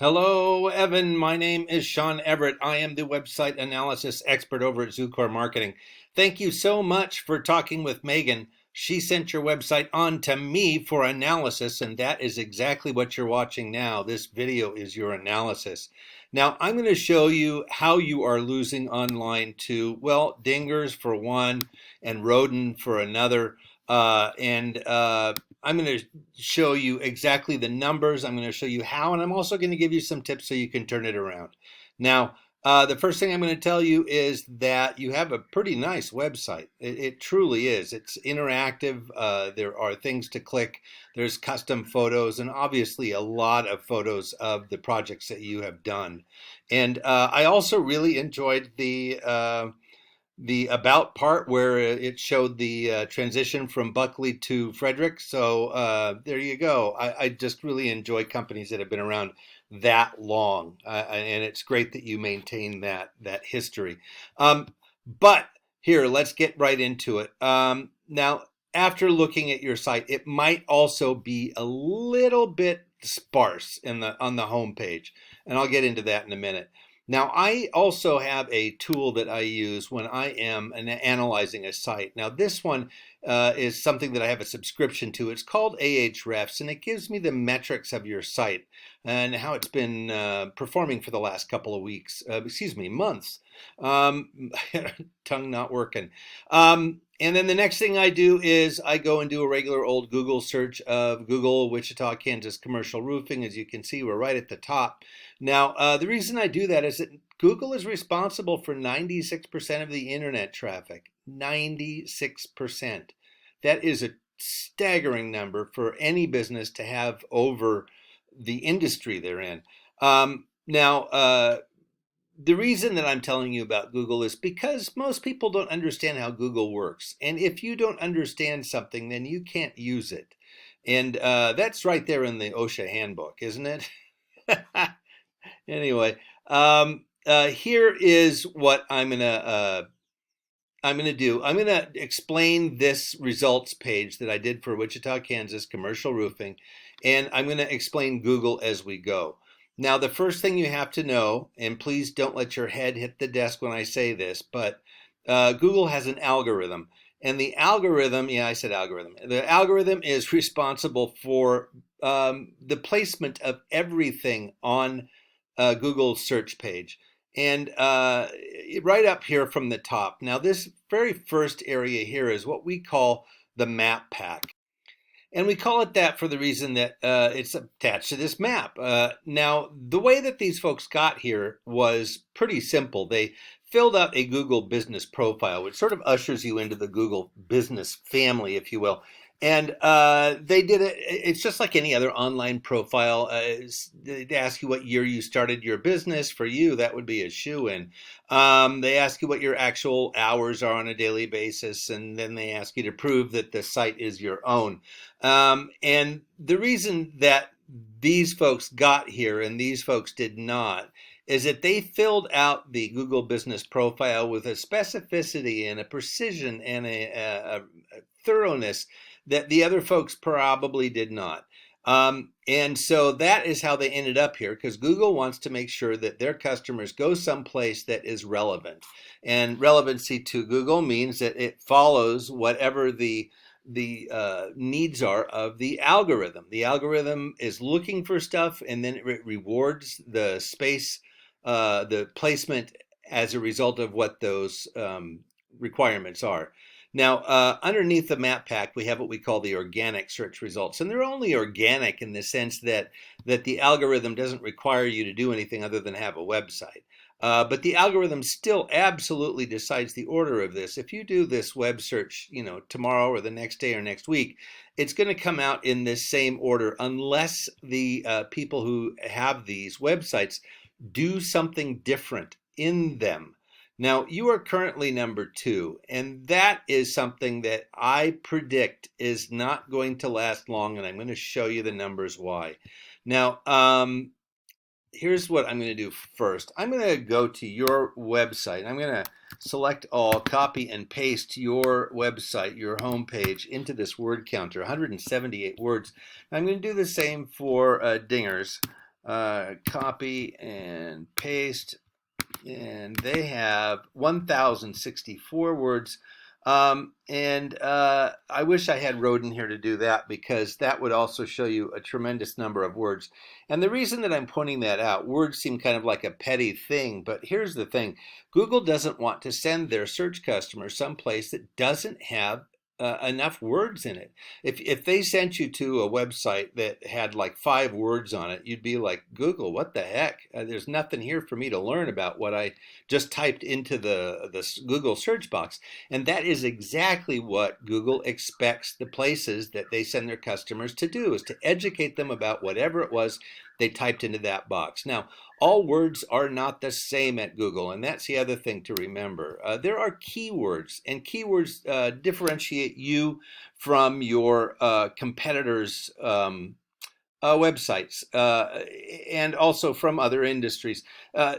Hello, Evan. My name is Sean Everett. I am the website analysis expert over at Zucore Marketing. Thank you so much for talking with Megan. She sent your website on to me for analysis, and that is exactly what you're watching now. This video is your analysis. Now, I'm going to show you how you are losing online to, well, dingers for one and rodent for another. I'm going to show you exactly the numbers. I'm going to show you how, and I'm also going to give you some tips so you can turn it around. Now, the first thing I'm going to tell you is that you have a pretty nice website. It truly is. It's interactive. There are things to click. There's custom photos, and obviously a lot of photos of the projects that you have done. And I also really enjoyed the about part where it showed the transition from Buckley to Frederick. So there you go. I just really enjoy companies that have been around that long, and it's great that you maintain that history. But here, let's get right into it. Now, after looking at your site, it might also be a little bit sparse on the home page, and I'll get into that in a minute. Now, I also have a tool that I use when I am analyzing a site. Now, this one is something that I have a subscription to. It's called Ahrefs, and it gives me the metrics of your site and how it's been performing for the last couple of weeks, months. Tongue not working. And then the next thing I do is I go and do a regular old Google search of Google, Wichita, Kansas commercial roofing. As you can see, we're right at the top. Now, the reason I do that is that Google is responsible for 96% of the internet traffic. 96%. That is a staggering number for any business to have over the industry they're in. Now, the reason that I'm telling you about Google is because most people don't understand how Google works. And if you don't understand something, then you can't use it. And that's right there in the OSHA handbook, isn't it? Anyway, here is what I'm gonna do. I'm gonna explain this results page that I did for Wichita, Kansas commercial roofing, and I'm gonna explain Google as we go. Now, the first thing you have to know, and please don't let your head hit the desk when I say this, but Google has an algorithm. And the algorithm, yeah, I said algorithm. The algorithm is responsible for the placement of everything on Google's search page. And right up here from the top. Now, this very first area here is what we call the map pack. And we call it that for the reason that it's attached to this map. Now, the way that these folks got here was pretty simple. They filled out a Google business profile, which sort of ushers you into the Google business family, if you will. And they did it. It's just like any other online profile. They ask you what year you started your business. For you, that would be a shoe-in. They ask you what your actual hours are on a daily basis, and then they ask you to prove that the site is your own. And the reason that these folks got here and these folks did not is that they filled out the Google business profile with a specificity and a precision and a thoroughness that the other folks probably did not. And so that is how they ended up here, because Google wants to make sure that their customers go someplace that is relevant. And relevancy to Google means that it follows whatever the needs are of the algorithm. The algorithm is looking for stuff, and then it rewards the space, the placement as a result of what those requirements are. Now, underneath the map pack, we have what we call the organic search results. And they're only organic in the sense that the algorithm doesn't require you to do anything other than have a website. But the algorithm still absolutely decides the order of this. If you do this web search, tomorrow or the next day or next week, it's going to come out in this same order unless the people who have these websites do something different in them. Now, you are currently number 2, and that is something that I predict is not going to last long, and I'm going to show you the numbers why. Now, here's what I'm going to do first. I'm going to go to your website. I'm going to select all, copy and paste your website, your homepage, into this word counter, 178 words. I'm going to do the same for dingers. Copy and paste, and they have 1,064 words. I wish I had Rodin here to do that, because that would also show you a tremendous number of words. And the reason that I'm pointing that out, words seem kind of like a petty thing, but here's the thing. Google doesn't want to send their search customers someplace that doesn't have enough words in it. If they sent you to a website that had like 5 words on it, you'd be like, Google, what the heck? There's nothing here for me to learn about what I just typed into the Google search box. And that is exactly what Google expects the places that they send their customers to do, is to educate them about whatever it was they typed into that box. Now, all words are not the same at Google, and that's the other thing to remember. There are keywords, and keywords differentiate you from your competitors' websites, and also from other industries.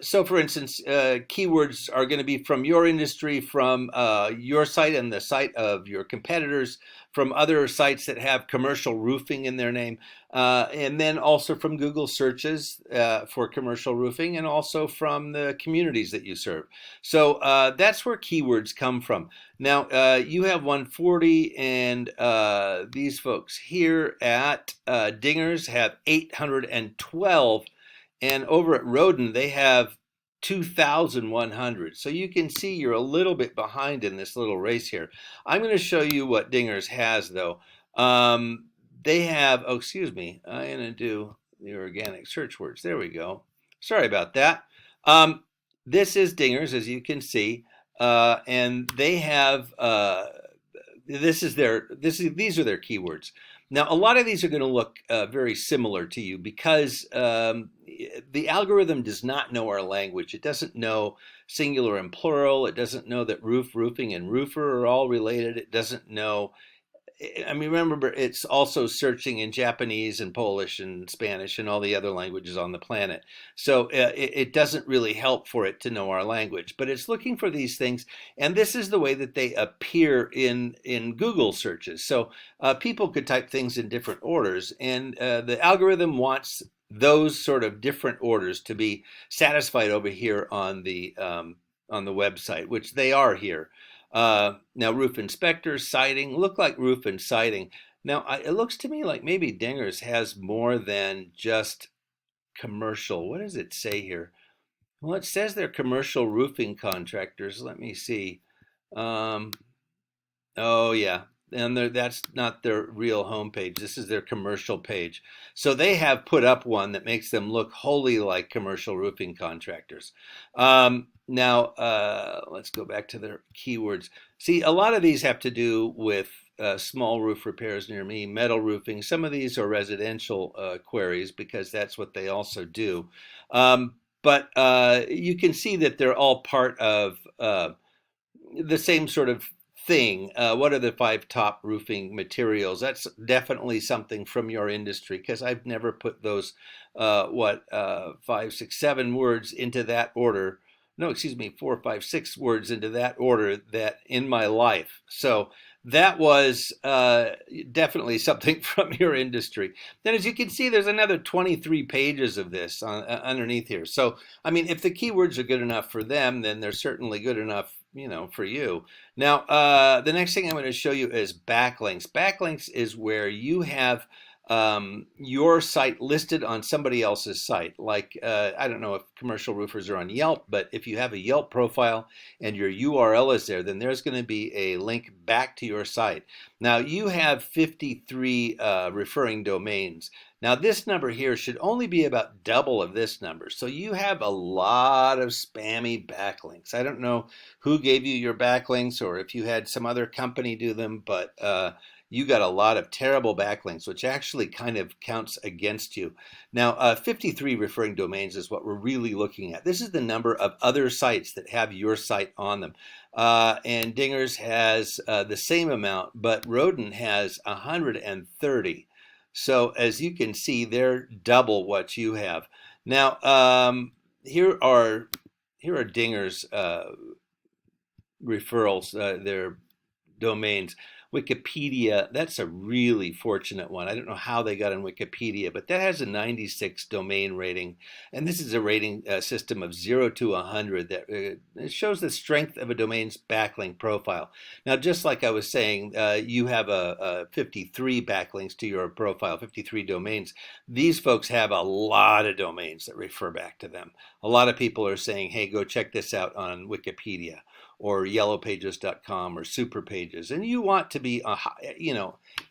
So, for instance, keywords are going to be from your industry, from your site and the site of your competitors, from other sites that have commercial roofing in their name, and then also from Google searches for commercial roofing, and also from the communities that you serve. So that's where keywords come from. Now, you have 140, and these folks here at Dingers have 812, and over at Rodin, they have 2,100. So you can see you're a little bit behind in this little race here. I'm going to show you what Dingers has, though. They have, oh, excuse me, I'm going to do the organic search words. There we go. Sorry about that. This is Dingers, as you can see. And they have these are their keywords. Now, a lot of these are going to look very similar to you, because the algorithm does not know our language. It doesn't know singular and plural. It doesn't know that roof, roofing, and roofer are all related. It doesn't know. I mean, remember, it's also searching in Japanese and Polish and Spanish and all the other languages on the planet. So it doesn't really help for it to know our language, but it's looking for these things. And this is the way that they appear in Google searches. So people could type things in different orders, and the algorithm wants those sort of different orders to be satisfied over here on the website, which they are here. Now, roof inspector, siding, look like roof and siding. Now, it looks to me like maybe Dingers has more than just commercial. What does it say here? Well, it says they're commercial roofing contractors. Let me see. Um, oh, yeah. And that's not their real homepage. This is their commercial page. So they have put up one that makes them look wholly like commercial roofing contractors. Now, let's go back to their keywords. See, a lot of these have to do with small roof repairs near me, metal roofing. Some of these are residential queries, because that's what they also do. But you can see that they're all part of the same sort of thing. What are the 5 top roofing materials? That's definitely something from your industry, because I've never put those 5, 6, 7 words into that order. No, excuse me, 4, 5, 6 words into that order that in my life. So that was definitely something from your industry. Then, as you can see, there's another 23 pages of this underneath here. So, I mean, if the keywords are good enough for them, then they're certainly good enough, for you. Now, the next thing I'm going to show you is backlinks. Backlinks is where you have your site listed on somebody else's site. Like, I don't know if commercial roofers are on Yelp, but if you have a Yelp profile and your URL is there, then there's going to be a link back to your site. Now, you have 53 referring domains. Now, this number here should only be about double of this number. So you have a lot of spammy backlinks. I don't know who gave you your backlinks, or if you had some other company do them, but you got a lot of terrible backlinks, which actually kind of counts against you. Now, 53 referring domains is what we're really looking at. This is the number of other sites that have your site on them. And Dingers has the same amount, but Rodin has 130. So as you can see, they're double what you have. Now, here are Dingers referrals, their domains. Wikipedia, that's a really fortunate one. I don't know how they got in Wikipedia, but that has a 96 domain rating. And this is a rating system of 0 to 100 that it shows the strength of a domain's backlink profile. Now, just like I was saying, you have a 53 backlinks to your profile, 53 domains. These folks have a lot of domains that refer back to them. A lot of people are saying, hey, go check this out on Wikipedia or yellowpages.com or superpages. And you want to be,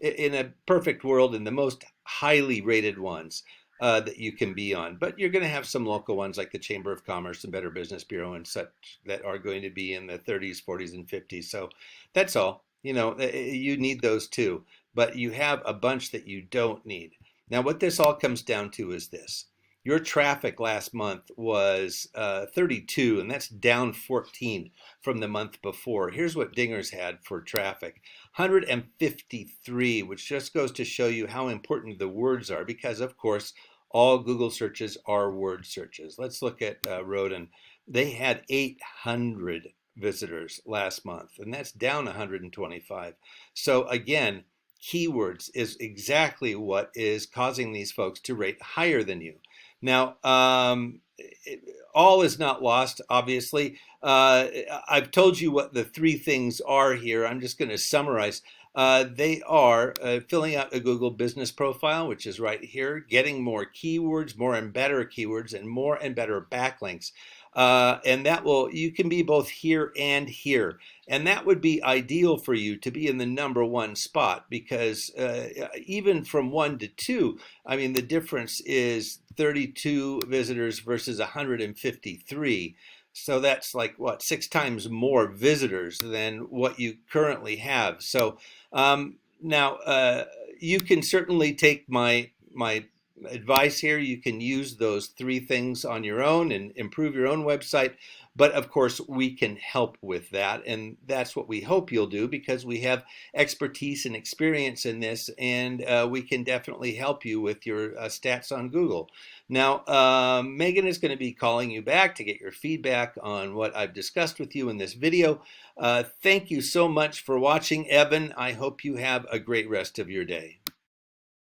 in a perfect world, in the most highly rated ones that you can be on. But you're going to have some local ones like the Chamber of Commerce and Better Business Bureau and such that are going to be in the 30s, 40s, and 50s. So that's all. You need those too. But you have a bunch that you don't need. Now, what this all comes down to is this. Your traffic last month was 32, and that's down 14 from the month before. Here's what Dingers had for traffic. 153, which just goes to show you how important the words are, because, of course, all Google searches are word searches. Let's look at Roden. They had 800 visitors last month, and that's down 125. So, again, keywords is exactly what is causing these folks to rate higher than you. Now, all is not lost, obviously. I've told you what the three things are here. I'm just going to summarize. They are filling out a Google business profile, which is right here, getting more keywords, more and better keywords, and more and better backlinks. And you can be both here and here. And that would be ideal for you to be in the #1 spot, because even from 1 to 2, I mean, the difference is 32 visitors versus 153. So that's like, what, 6 times more visitors than what you currently have. So now you can certainly take my advice here. You can use those 3 things on your own and improve your own website. But of course, we can help with that. And that's what we hope you'll do, because we have expertise and experience in this. And we can definitely help you with your stats on Google. Now, Megan is going to be calling you back to get your feedback on what I've discussed with you in this video. Thank you so much for watching, Evan. I hope you have a great rest of your day.